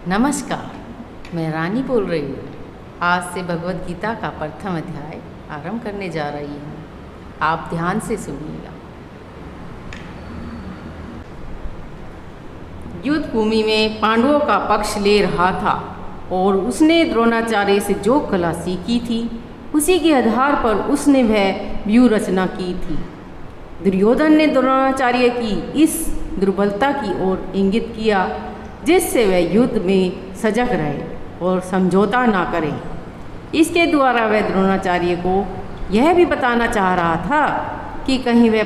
नमस्कार, मैं रानी बोल रही हूँ। आज से भगवत गीता का प्रथम अध्याय आरंभ करने जा रही हूँ। आप ध्यान से सुनिएगा। युद्ध भूमि में पांडवों का पक्ष ले रहा था और उसने द्रोणाचार्य से जो कला सीखी थी उसी के आधार पर उसने वह व्यूह रचना की थी। दुर्योधन ने द्रोणाचार्य की इस दुर्बलता की ओर इंगित किया जिससे वह युद्ध में सजग रहे और समझौता ना करे। इसके द्वारा वह द्रोणाचार्य को यह भी बताना चाह रहा था कि कहीं वह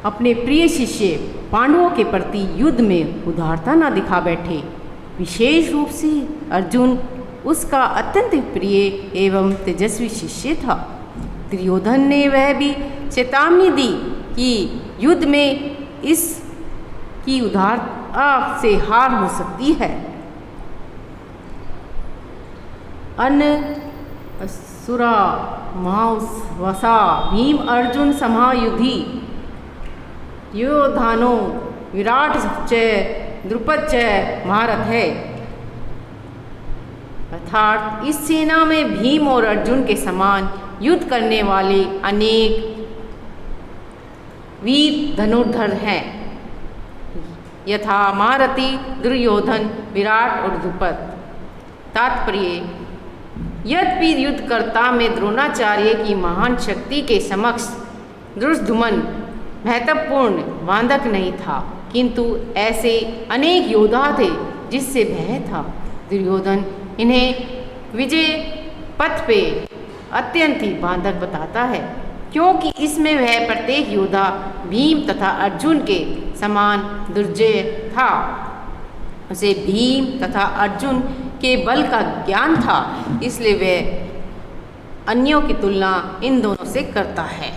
अपने प्रिय शिष्य पांडवों के प्रति युद्ध में उदारता ना दिखा बैठे। विशेष रूप से अर्जुन उसका अत्यंत प्रिय एवं तेजस्वी शिष्य था। दुर्योधन ने वह भी चेतावनी दी कि युद्ध में इस की उदारता से हार हो सकती है। अन्य असुरा महावसा भीम अर्जुन समायुधि योधानो विराट च द्रुपद च महारथ है। अर्थात इस सेना में भीम और अर्जुन के समान युद्ध करने वाले अनेक वीर धनुर्धर हैं, यथा महारथी दुर्योधन विराट और द्रुपद। तात्पर्य, यद्यपि युद्धकर्ता में द्रोणाचार्य की महान शक्ति के समक्ष दुर्योधन महत्वपूर्ण बांधक नहीं था, किंतु ऐसे अनेक योद्धा थे जिससे भय था। दुर्योधन इन्हें विजय पथ पे अत्यंत ही बांधक बताता है, क्योंकि इसमें वह प्रत्येक योद्धा भीम तथा अर्जुन के समान दुर्जय था। उसे भीम तथा अर्जुन के बल का ज्ञान था, इसलिए वह अन्यों की तुलना इन दोनों से करता है।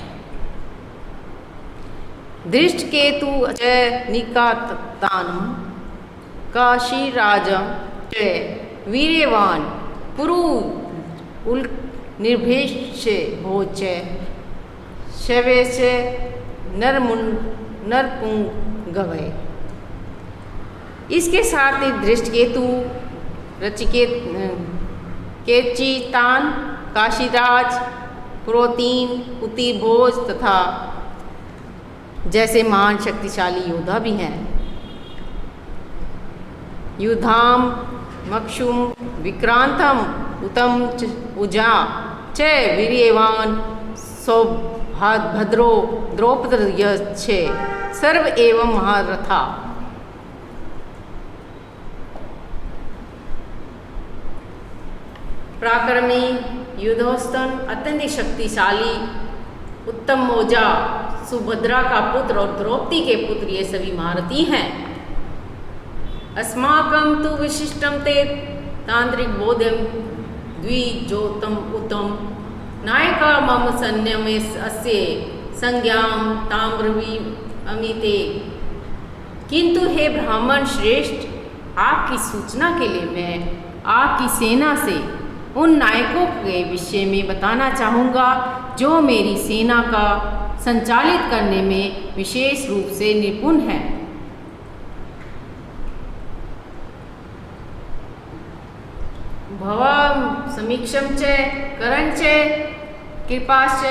धृष्टकेतु च निकातानं काशीराजं च वीर्यवान् पुरु निर्भेश भोज शवेश नरपुंगवे। इसके साथ ही धृष्टकेतु, केचितान, काशीराज, पुरोतीन, कुतिभोज तथा जैसे महान शक्तिशाली योद्धा भी हैं। युधाम मक्षुम विक्रांतम उत्तम उजा च वीर्यवान सौभद्रो द्रौपदयच्छे सर्व एवं महारथा। पराक्रमी युद्धोस्तन अत्यंत शक्तिशाली उत्तम मौजा सुभद्रा का पुत्र और द्रौपदी के पुत्र ये सभी महारथी हैं। अस्माकं तु विशिष्टं ते तांत्रिक बोधम द्विजोतम उत्तम नायका मम सैन्य में अस्य संज्ञाम ताम्रवी अमिते। किंतु हे ब्राह्मण श्रेष्ठ, आपकी सूचना के लिए मैं आपकी सेना से उन नायकों के विषय में बताना चाहूँगा जो मेरी सेना का संचालित करने में विशेष रूप से निपुण हैं। भवम समीक्षम च करण च कृपाश्च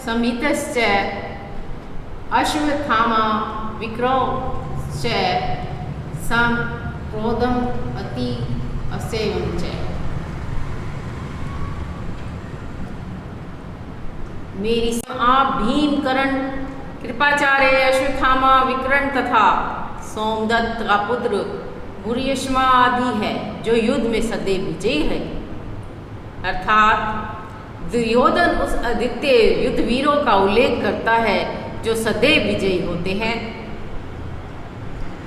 समितश्च अश्वत्थामा विक्रमश्च संक्रोधम अति असेवं च। मेरी आप भीम, कर्ण, कृपाचार्य, अश्वत्थामा, विकर्ण तथा सोमदत्त का पुत्र भूरिश्रवा आदि है जो युद्ध में सदैव विजयी है। अर्थात दुर्योधन उस अद्वितीय युद्धवीरों का उल्लेख करता है जो सदैव विजयी होते हैं।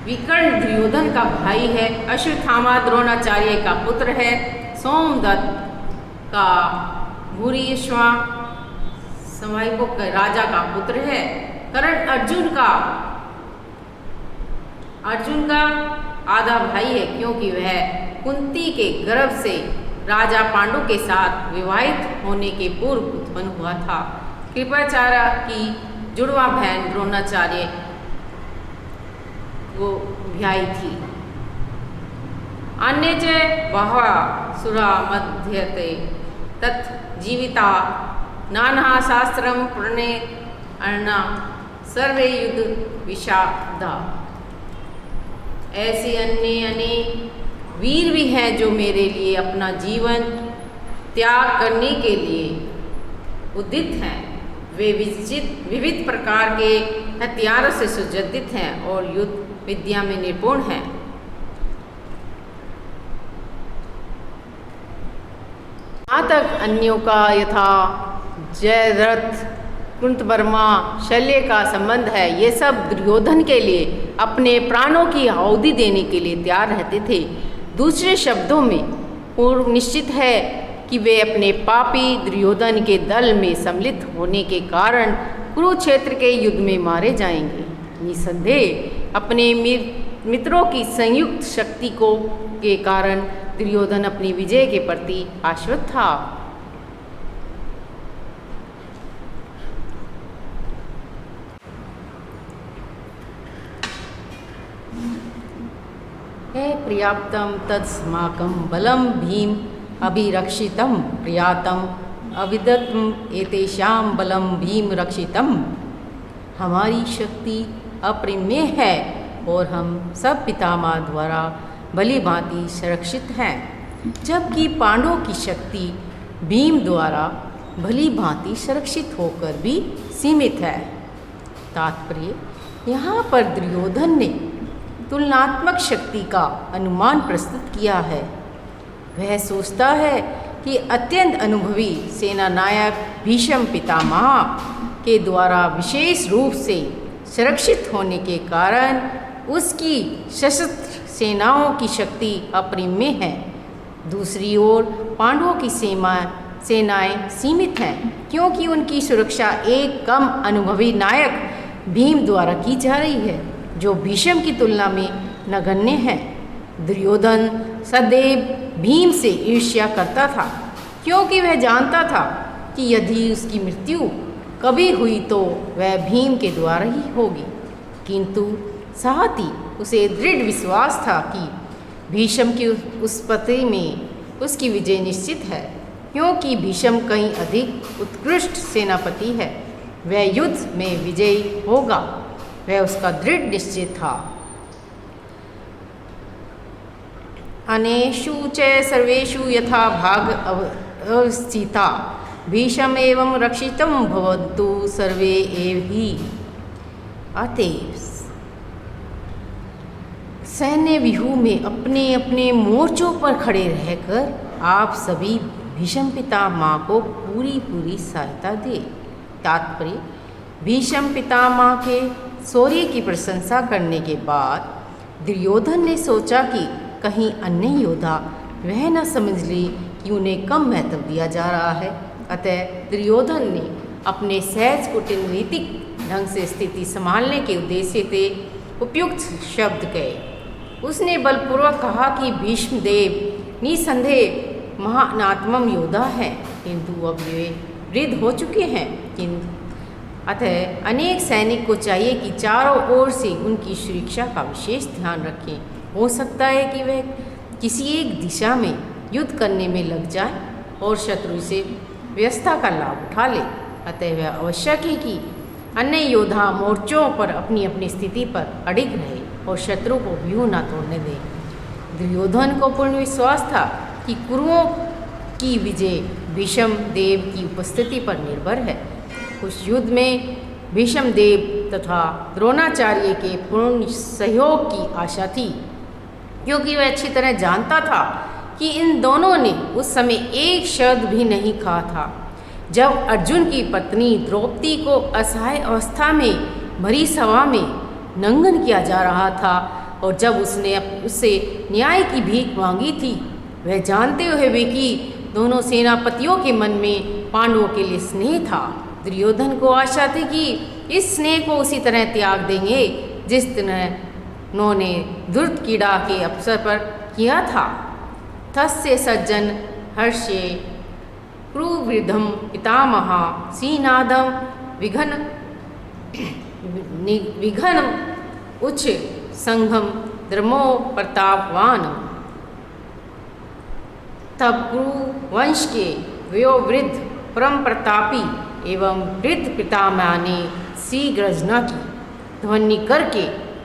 विकर्ण दुर्योधन का भाई है, अश्वत्थामा द्रोणाचार्य का पुत्र है, सोमदत्त का भूरिश्रवा समायिकों के राजा का पुत्र है, कर्ण अर्जुन का आधा भाई है, क्योंकि वह कुंती के गर्भ से राजा पांडु के साथ विवाहित होने के पूर्व उत्पन्न हुआ था। कृपाचार्य की जुड़वा बहन द्रोणाचार्य को ब्याई थी। अन्य च बहवः सुरा मध्यते तत् जीविता नाना शास्त्रम पुण्य अर्णा सर्वे युद्ध विषादा। ऐसे अन्य अनेक वीर भी हैं जो मेरे लिए अपना जीवन त्याग करने के लिए उद्यत हैं। वे विविध प्रकार के हथियारों से सुसज्जित हैं और युद्ध विद्या में निपुण हैं। यहाँ तक अन्यों का यथा जयद्रथ कुंतवर्मा शल्य का संबंध है, ये सब दुर्योधन के लिए अपने प्राणों की आहुति देने के लिए तैयार रहते थे। दूसरे शब्दों में पूर्व निश्चित है कि वे अपने पापी दुर्योधन के दल में सम्मिलित होने के कारण कुरुक्षेत्र के युद्ध में मारे जाएंगे। निसंदेह अपने मित्रों की संयुक्त शक्ति के कारण दुर्योधन अपनी विजय के प्रति आश्वस्त था। हे पर्याप्तम तत्स्माकं बलं भीम अभिरक्षितं प्रियातम अविदत्म एतेषां बलं भीम रक्षितम। हमारी शक्ति अप्रमेय है और हम सब पितामह द्वारा भली भांति सुरक्षित हैं, जबकि पांडवों की शक्ति भीम द्वारा भली भांति सुरक्षित होकर भी सीमित है। तात्पर्य, यहाँ पर दुर्योधन ने तुलनात्मक शक्ति का अनुमान प्रस्तुत किया है। वह सोचता है कि अत्यंत अनुभवी सेना नायक भीष्म पितामह के द्वारा विशेष रूप से सुरक्षित होने के कारण उसकी सशस्त्र सेनाओं की शक्ति अपरिमेय है। दूसरी ओर पांडवों की सेनाएं सीमित हैं, क्योंकि उनकी सुरक्षा एक कम अनुभवी नायक भीम द्वारा की जा रही है, जो भीष्म की तुलना में नगण्य है। दुर्योधन सदैव भीम से ईर्ष्या करता था, क्योंकि वह जानता था कि यदि उसकी मृत्यु कभी हुई तो वह भीम के द्वारा ही होगी। किंतु साथ ही उसे दृढ़ विश्वास था कि भीष्म की उत्पत्ति में उसकी विजय निश्चित है, क्योंकि भीष्म कहीं अधिक उत्कृष्ट सेनापति है। वह युद्ध में विजयी होगा, वह उसका दृढ़ निश्चय था। अनेषु च सर्वेषु यथा भाग अवस्थिता भीष्म एवं रक्षितं भवन्तु सर्वे एव हि। अतएव सैन्य व्यूह में अपने अपने मोर्चों पर खड़े रहकर आप सभी भीष्म पितामह को पूरी सहायता दें। तात्पर्य, भीष्म पितामह के शौर्य की प्रशंसा करने के बाद दुर्योधन ने सोचा कि कहीं अन्य योद्धा वह न समझ ले कि उन्हें कम महत्व दिया जा रहा है। अतः दुर्योधन ने अपने सहज कूटनीतिक ढंग से स्थिति संभालने के उद्देश्य से उपयुक्त शब्द कहे। उसने बलपूर्वक कहा कि भीष्मदेव निसंदेह महानात्मम योद्धा है, किंतु अब वे वृद्ध हो चुके हैं। अतः अनेक सैनिक को चाहिए कि चारों ओर से उनकी सुरक्षा का विशेष ध्यान रखें। हो सकता है कि वह किसी एक दिशा में युद्ध करने में लग जाए और शत्रु से व्यवस्था का लाभ उठा ले। अतः वह आवश्यक है कि अन्य योद्धा मोर्चों पर अपनी अपनी स्थिति पर अडिग रहे और शत्रु को व्यूह न तोड़ने दे। दुर्योधन को पूर्ण विश्वास था कि कुरुओं की विजय भीष्म देव की उपस्थिति पर निर्भर है। उस युद्ध में भीष्म देव तथा द्रोणाचार्य के पूर्ण सहयोग की आशा थी, क्योंकि वह अच्छी तरह जानता था कि इन दोनों ने उस समय एक शब्द भी नहीं कहा था जब अर्जुन की पत्नी द्रौपदी को असहाय अवस्था में भरी सभा में नंगन किया जा रहा था और जब उसने उससे न्याय की भीख मांगी थी। वह जानते हुए भी कि दोनों सेनापतियों के मन में पांडवों के लिए स्नेह था। दुर्योधन को आशा थी कि इस स्नेह को उसी तरह त्याग देंगे जिस तरह उन्होंने दुर्द कीड़ा के अवसर पर किया था। तस्य सज्जन हर्षे क्रुवृद्धम पितामह सीनादम विघन उच्च संघम द्रमो प्रतापवान। तब कुरु वंश के वयोवृद्ध परम प्रतापी एवं वृद्ध पितामह ने श्री गर्जना की ध्वनि करके